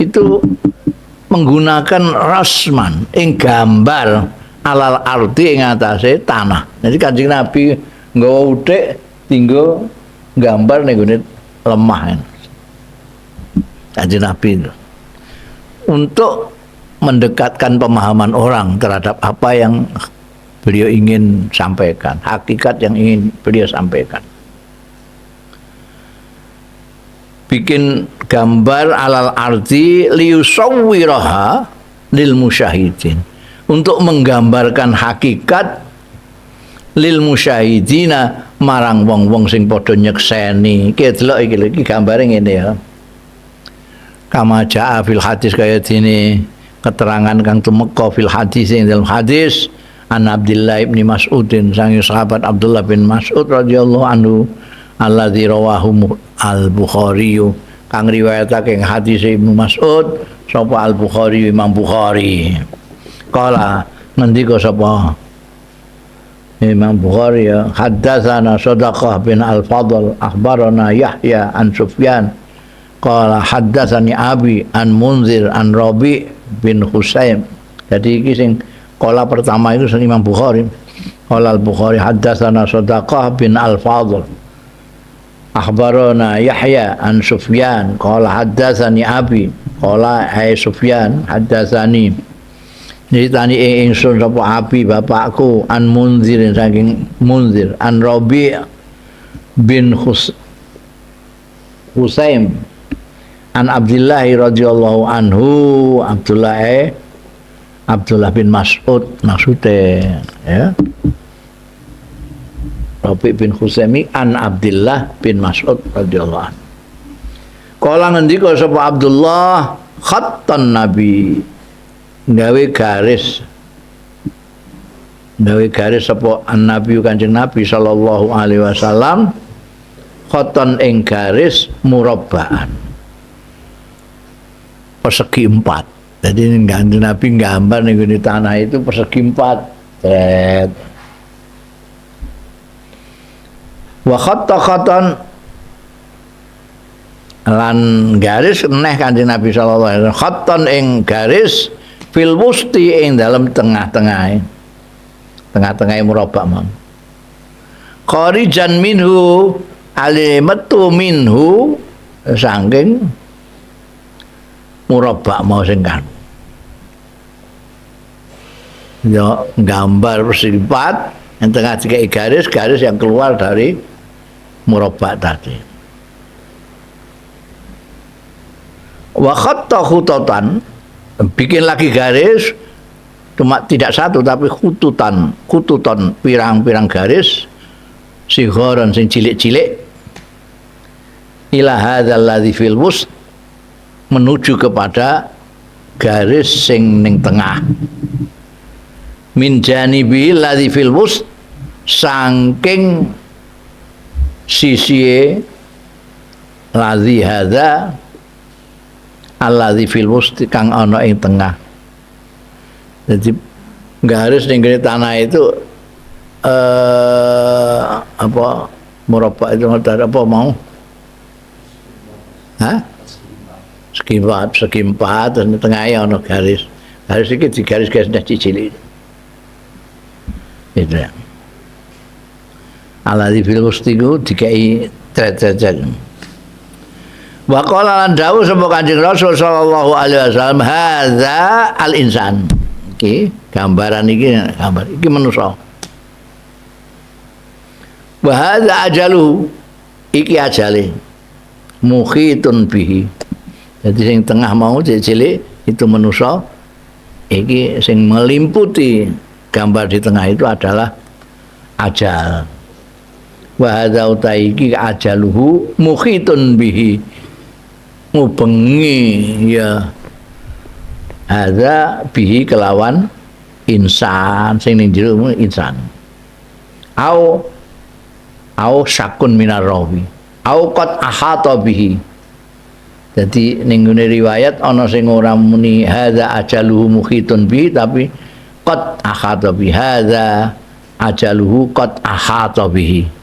[SPEAKER 1] itu menggunakan rasman ing gambar alal ardi ing atase tanah. Jadi Kanjeng Nabi nggawa uthik tinggo gambar ning gone lemah. Kanjeng Nabi itu. Untuk mendekatkan pemahaman orang terhadap apa yang beliau ingin sampaikan, hakikat yang ingin beliau sampaikan. Bikin gambar alal arti liyusawwiraha lil musyahidin, untuk menggambarkan hakikat lil musyahidina marang wong-wong sing padha nyekseni. Ki delok iki gambare ngene ya. Kama jaa fil hadis kaya dene keterangan kang tumeka fil hadis ing dalam hadis an Abdullah bin Mas'udin sang sahabat Abdullah bin Mas'ud radhiyallahu anhu alladzi rawahu al-Bukhari kang riwayatake hadis Ibnu Mas'ud sapa al-Bukhari Imam Bukhari. Kala ngendika sapa Imam Bukhari ya, haddatsana Shadaqah bin Al-Fadl akhbarana Yahya an Sufyan qala haddatsani Abi an Munzir an Rabi bin Husaim. Jadi iki sing qala pertama itu Imam Bukhari. Qala Al-Bukhari haddatsana Shadaqah bin Al-Fadl akhbarana Yahya an Sufyan qala haddatsani Abi qala ai Sufyan haddatsani nyritani ingsun sapa Abi bapakku an Munzir saking Munzir an Rabi bin Husaim an Abdullah radhiyallahu anhu Abdullah bin Mas'ud maksudnya ya. Rabi bin Husaimi an Abdullah bin Mas'ud radhiyallahu anhu. Kala ngendika sapa Abdullah khattan Nabi gawe garis sapa an-nabi Kanjeng Nabi sallallahu alaihi wasallam khoton ing garis murabbaan persegi 4. Jadi Kanjeng Nabi gambar ning di tanah itu persegi 4. Wa khoton lan garis neh Kanjeng Nabi sallallahu alaihi wasallam khoton ing garis fil wusti ing dalam tengah-tengah murabbak mau kharijan minhu alimatu minhu saking murabbak mau sing kan ya gambar persifat yang tengah tiga garis yang keluar dari murabbak tadi wa khatta khutatan bikin lagi garis cuma tidak satu tapi khututan pirang-pirang garis sighoron sing cilik-cilik ila hadzal ladzi fil wust menuju kepada garis sing ning tengah min janibi ladzi fil wust saking sisi ladzi hadza alladzi fil wusti kang ana ing tengah. Jadi garis ning tanah itu apa murabbak itu apa mau? Hah? Segi empat dan tengahnya ana garis. Garis iki digaris-garisnya cilik. Itu ya. Alladzi fil wusti ku dikai tret-tret. Wa qala lan dawuh sapa Kanjeng Rasul sallallahu alaihi wasallam hadza al-insan. Iki gambaran iki manusa. Wa hadza ajalu iki ajale mukhitun bihi. Jadi sing tengah mau cilik itu manusa, iki sing melimputi gambar di tengah itu adalah ajal. Wa hadza utaiki ajaluhu mukhitun bihi. Ngubengi ya ada bihi kelawan insan sing ning jero insan au syakun minar rawi au qad ahata bihi. Jadi ning riwayat ana sing ora muni hadza ajaluhu mukhitun bihi tapi qad ahata bihi hadza ajaluhu qad ahata bihi.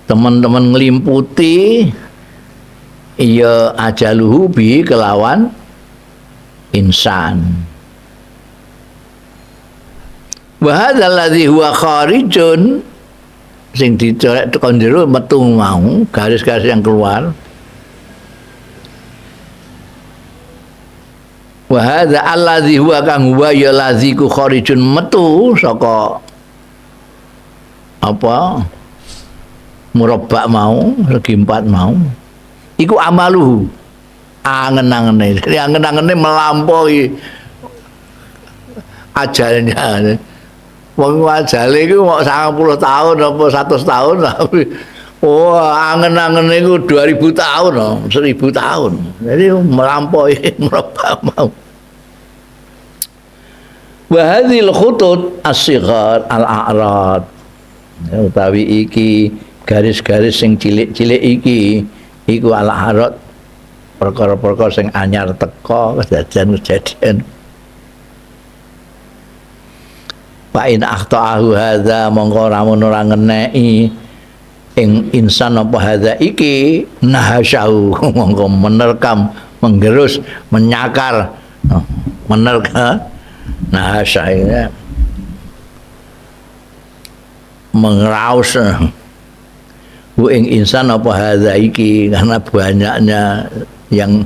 [SPEAKER 1] Teman-teman ngelimputi ya ajaluhu bi kelawan insan. Wa hadzal ladzi huwa kharijun sing dicorek tekan jero metu mau, garis-garis yang keluar. Wa hadza allazi huwa kang huwa ya laziku kharijun metu saka apa murabbak mau, segi empat mau. Iku amaluhu. Angen-angene. Jadi angen-angene melampaui ajalnya. Wong ajale iku mau 90 tahun apa 100 tahun tapi angen-angene iku 2000 tahun, 1000 tahun. Jadi melampaui murabbak mau. Wa hadhil khutut as-sighar al-a'rad. Utawi iki garis-garis sing cilik-cilik iki iku al-a'rad perkara-perkara sing anyar teka kejadian-kejadian. Fa in akhtaahu hadza mongko ramun ora ngeneki ing insan apa hadza iki nahasyahu mongko menerkam, menggerus, menyakar, menerkam nahasya mengraus bu ing insan apa hadza iki karena banyaknya yang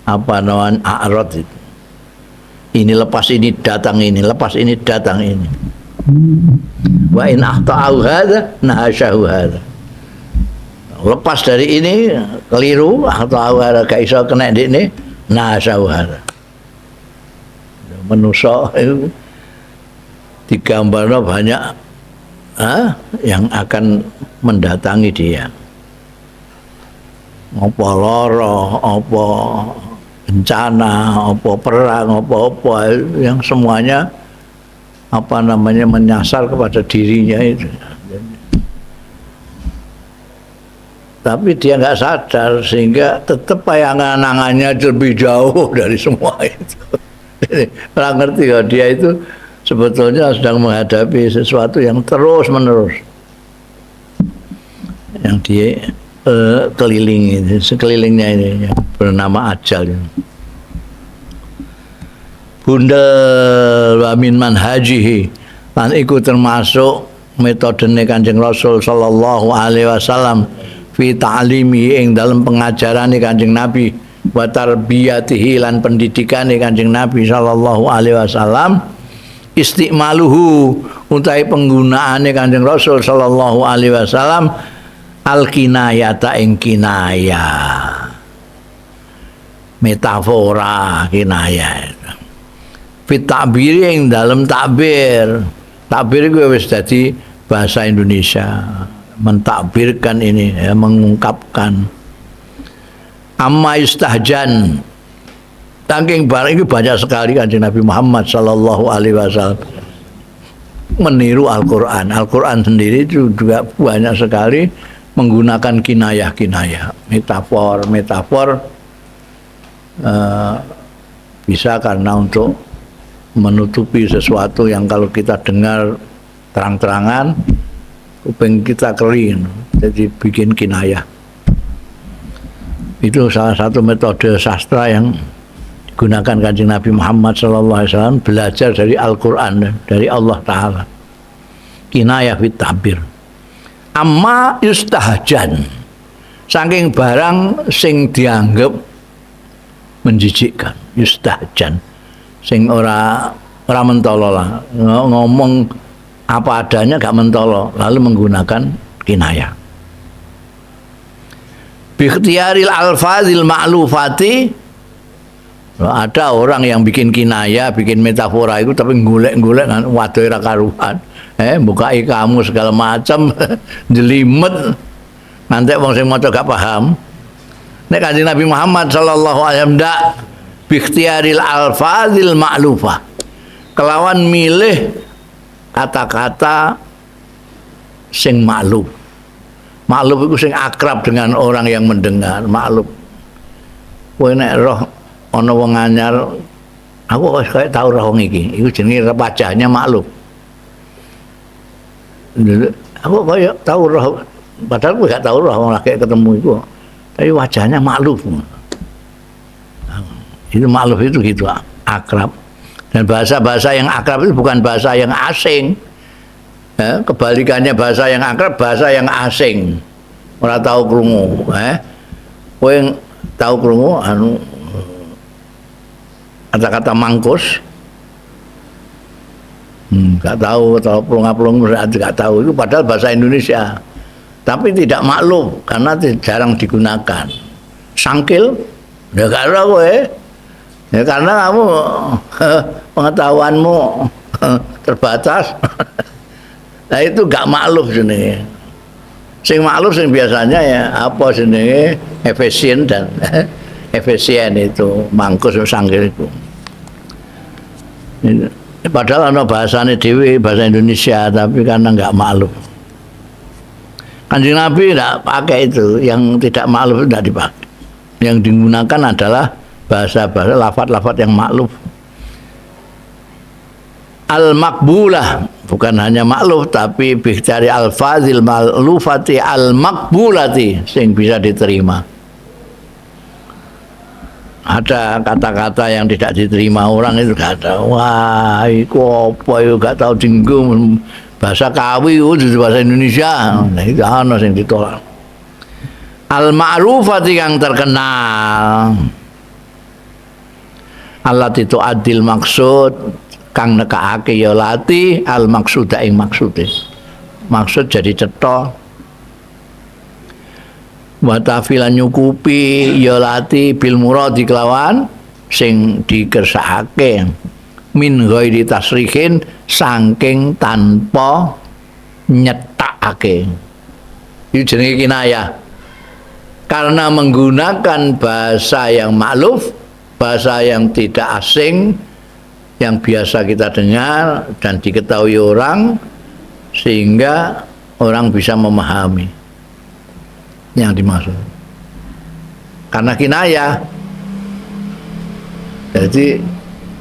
[SPEAKER 1] apa namanya a'rad itu. Ini lepas ini datang ini, lepas ini datang ini. Wa in ahta'u hadza nahasyahu hadza. Lepas dari ini keliru, ahta'u hadza gak iso kena ndekne nahasyahu hadza. Manusa itu digambarno banyak yang akan mendatangi dia. Apa lara, apa bencana, apa perang, apa yang semuanya apa namanya menyasar kepada dirinya itu. Tapi dia nggak sadar sehingga tetap bayangan-angannya lebih jauh dari semua itu. Orang ngerti kalau dia itu sebetulnya sedang menghadapi sesuatu yang terus menerus, yang dia kelilingi sekelilingnya ini yang bernama ajal. Bunda wa min manhajihi lan iku termasuk metodene Kanjeng Rasul sallallahu alaihi wasallam fi ta'limi ing dalam pengajarane Kanjeng Nabi wa tarbiyatihi lan pendidikane Kanjeng Nabi sallallahu alaihi wasallam istimaluhu utahe penggunaane Kanjeng Rasul sallallahu alaihi wasallam al-kinayata ing kinayah, metafora kinayah, fit ta'bir yang dalam takbir itu wis dadi bahasa Indonesia, mentakbirkan ini ya, mengungkapkan amma istahjan saking barang itu banyak sekali Kanjeng Nabi Muhammad sallallahu alaihi wasallam meniru Al-Qur'an. Al-Qur'an sendiri juga banyak sekali menggunakan kinayah-kinayah, metafor bisa karena untuk menutupi sesuatu yang kalau kita dengar terang-terangan kuping kita kering, jadi bikin kinayah. Itu salah satu metode sastra yang digunakan Kanjeng Nabi Muhammad SAW, belajar dari Al-Quran, dari Allah Ta'ala. Kinayah fit ta'bir. Amma yustahjan, saking barang sing dianggap menjijikkan, yustahjan, sing ora mentolo lah, ngomong apa adanya gak mentolo, lalu menggunakan kinayah. Bikhtiaril alfazil ma'lufati, ada orang yang bikin kinayah, bikin metafora itu tapi golek-golek waduh ora karuan. Bukai kamu segala macam jelimet nanti wong sing maca gak paham. Nek Kanjeng Nabi Muhammad sallallahu alaihi wasallam ndak bikhtiaril alfazil ma'lufah, kelawan milih kata-kata sing makluf. Makluf itu sing akrab dengan orang yang mendengar, makluf. Kowe nek roh ana wong anyar, aku wis kaya tau roh wong iki, iku jenenge wajahnya makluf. Aku kaya tau roh, padahal aku gak tau roh wong lagi ketemu itu, tapi wajahnya makluf. Itu makluf itu gitu, akrab. Dan bahasa-bahasa yang akrab itu bukan bahasa yang asing. kebalikannya bahasa yang akrab, bahasa yang asing. Ora tahu krungu, kowe tahu krungu anu kata-kata mangkus, nggak tahu, atau pelung-pelung nggak tahu, itu padahal bahasa Indonesia, tapi tidak maklum karena jarang digunakan. Sangkil, ya nggak ada kowe, ya karena kamu pengetahuanmu terbatas. Nah itu nggak maklum jenenge. Sing maklum sing biasanya ya apa jenenge efisien dan efisien itu mangkus sanggil itu. Padahal ana bahasane dhewe bahasa Indonesia tapi karena nggak maklum. Kanjeng Nabi tidak pakai itu, yang tidak maklum tidak dipakai. Yang digunakan adalah bahasa-bahasa lafaz-lafaz yang maklum. Al-maqbulah, bukan hanya makluf tapi bicara al-fazil ma'lufati al-maqbulati sing bisa diterima. Ada kata-kata yang tidak diterima orang itu gak ada. Wah, iku apa itu gak tahu jenggung bahasa Kawi itu bahasa Indonesia. Nah, itu ana sing ditolak. Al-ma'rufati yang terkenal. Allah itu adil maksud kang nekake ya lati al maksuda ing maksude. Maksud jadi cetha. Wa tafilan nyukupi ya lati bil muradi kelawan sing dikersakake min ghairi tasrihin saking tanpa nyetakake. Itu jenenge kinayah. Karena menggunakan bahasa yang ma'luf, bahasa yang tidak asing, yang biasa kita dengar dan diketahui orang, sehingga orang bisa memahami yang dimaksud. Karena kinayah, jadi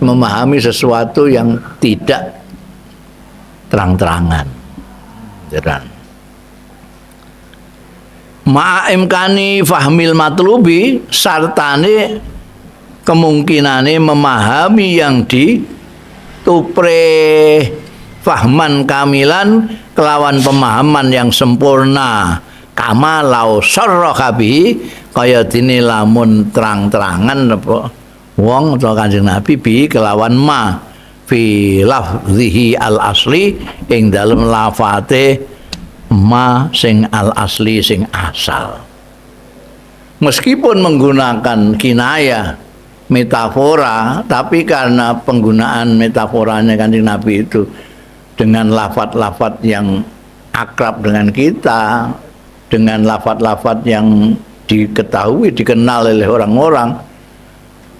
[SPEAKER 1] memahami sesuatu yang tidak terang-terangan. Ma'imkani fahmil matlubi, sartane kemungkinane memahami yang ditupre fahman kamilan kelawan pemahaman yang sempurna kama lau sarrahabi kaya dene lamun terang-terangan apa wong atau Kanjeng Nabi bi kelawan ma fi lafzihi al asli ing dalem lafate ma sing al asli sing asal, meskipun menggunakan kinayah metafora, tapi karena penggunaan metaforanya Kanjeng Nabi itu dengan lafaz-lafaz yang akrab dengan kita, dengan lafaz-lafaz yang diketahui, dikenal oleh orang-orang,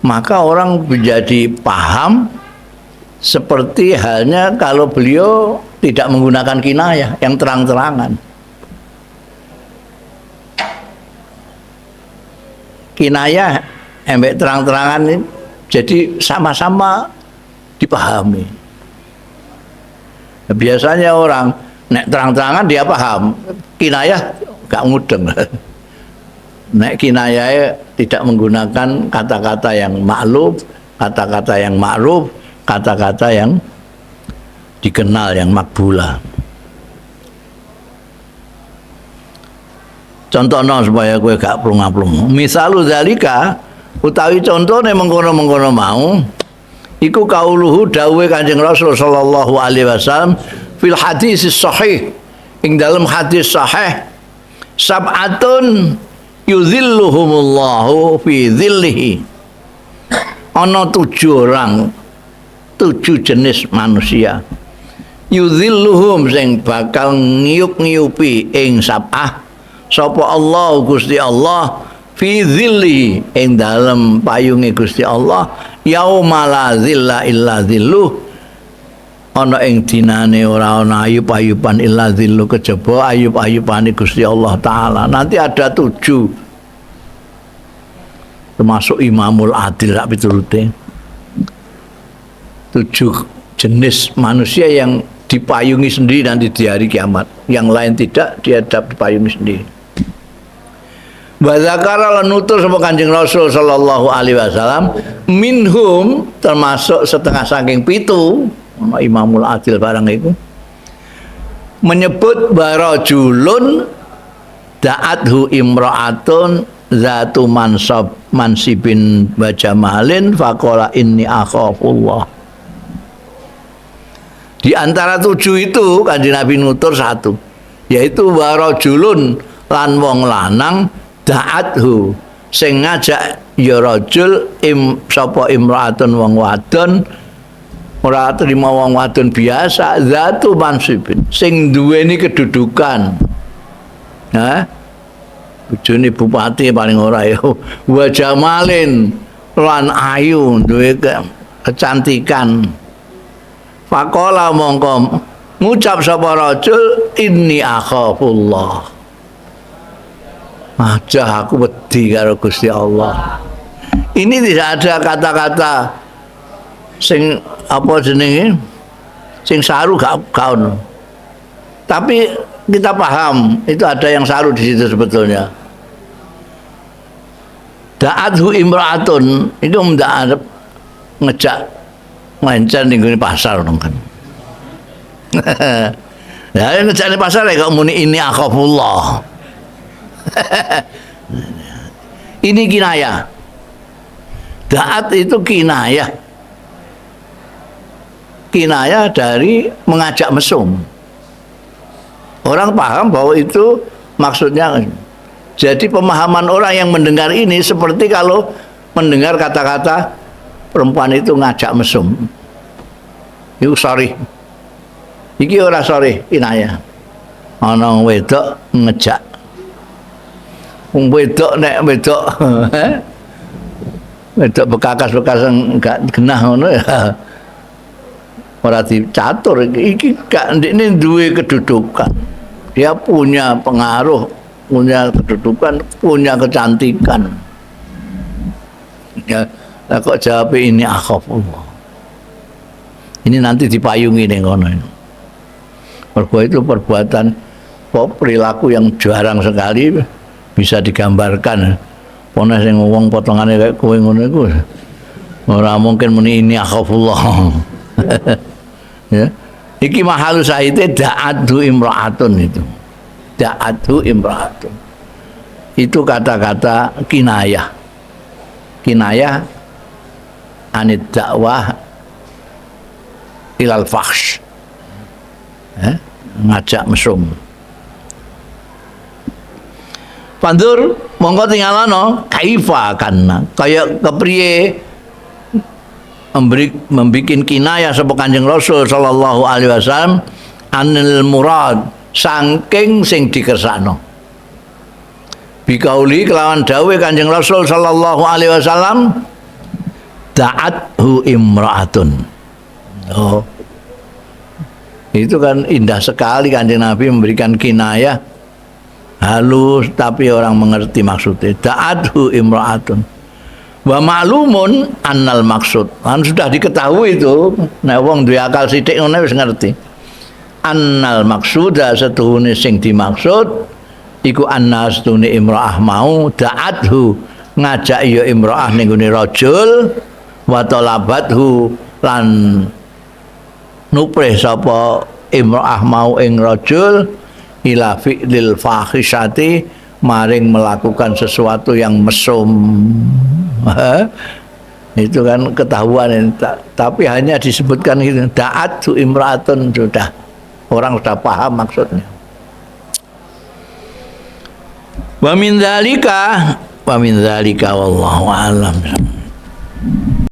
[SPEAKER 1] maka orang menjadi paham seperti halnya kalau beliau tidak menggunakan kinayah yang terang-terangan. Kinayah embek terang-terangan ini jadi sama-sama dipahami. Biasanya orang nek terang-terangan dia paham, kinayah gak mudeng. Nek kinayah tidak menggunakan kata-kata yang makluf, kata-kata yang ma'ruf, kata-kata yang dikenal, yang makbulah. Contohnya supaya gue gak plung-plung. Misalu zalika utawi contone mengkono-mengkono mau iku kauluhu dawuhe Kanjeng Rasul sallallahu alaihi wasallam fil hadis sahih, ing dalam hadis sahih, sab'atun yuzilluhumullahu fi dhillihi. Ana 7 orang, 7 jenis manusia, yuzilluhum sing bakal ngiyup-ngiyupi ing sab'ah sapa Allah Gusti Allah fi dhilli ing dalem payunge Gusti Allah yauma la zilla illa zilluh, ana ing dinane ora ana ayub-ayuban illa zilluh kejaba ayub-ayubane Gusti Allah taala. Nanti ada 7 termasuk Imamul Adil sak piturute, 7 jenis manusia yang dipayungi sendiri nanti di hari kiamat, yang lain tidak, dia dapat dipayungi sendiri. Wa zakara lan nutur sapa Kanjeng Rasul sallallahu alaihi wasallam minhum, termasuk setengah saking 7 Imamul Adil barang iku, menyebut barajulun da'athu imra'atun zatu mansibin wa jamalin faqala inni akhafullah. Di antara 7 itu Kanjeng Nabi nutur 1, yaitu warajulun lan wong lanang da'athu sing ngajak ya rajul sapa imra'atun wong wadon, ora terima wong wadon biasa, zatu mansibin sing duweni kedudukan. Bojone bupati paling ora ya, wa jamalin lan ayu duwe kecantikan. Faqala mongko ngucap sapa rajul inni akhafullah. Aja aku wedi karo Gusti Allah. Ini tidak ada kata-kata sing apa jenenge sing saru gak ono. Tapi kita paham itu ada yang saru di situ sebetulnya. Da'athu imra'atun itu ndak ngejak ngencan ning pasar dong kan. Ya ngejak ning pasar kok muni ini akhafullah. Ini kinayah. Da'at itu kinayah. Kinayah dari mengajak mesum. Orang paham bahwa itu maksudnya. Jadi pemahaman orang yang mendengar ini seperti kalau mendengar kata-kata perempuan itu ngajak mesum. Itu sorry. Iki ora sorry, kinayah. Ana wedok ngejak. Wong wedok nek wedok wedok bekakas-bekas enggak genah ngono ya. Ora dicatur iki gak ndekne duwe kedudukan. Dia punya pengaruh, punya kedudukan, punya kecantikan. Ya, kok jawab ini akhafullah. Ini nanti dipayungi ning kono. Mergo itu perbuatan perilaku yang jarang sekali bisa digambarkan. Pones sing wong potongane kayak kowe ngono iku. Ora mungkin muni ini akhafullah. Ya. Iki mahalu sahite da'athu imra'atun itu. Da'athu imra'atun. Itu kata-kata kinayah. Kinayah anid dakwah ilal fahsy. Ngajak mesum. Pandur monggo tinggalano kaifa kana kaya kepriye membikin kinayah sapa Kanjeng Rasul sallallahu alaihi wasallam anil murad saking sing dikersakno. Bikauli kelawan dawuh Kanjeng Rasul sallallahu alaihi wasallam da'athu imra'atun. Oh. Itu kan indah sekali Kanjeng Nabi memberikan kinayah halus tapi orang mengerti maksudnya. Da'athu imra'atun. Wa ma'lumun annal maksud. Kan sudah diketahui itu. Nek wong duwe akal sithik ngono wis ngerti. Annal maksuda setuhune sing dimaksud iku anna setuhune imra'ah mau da'athu ngajak ya imra'ah ning gone rajul wa talabathu lan nuprih sapa imra'ah mau ing rajul ila fi'lil fahisati maring melakukan sesuatu yang mesum. Itu kan ketahuan, tapi hanya disebutkan gitu. Da'athu imra'atun, sudah orang sudah paham maksudnya. Wa min dzalika wallahu a'lam.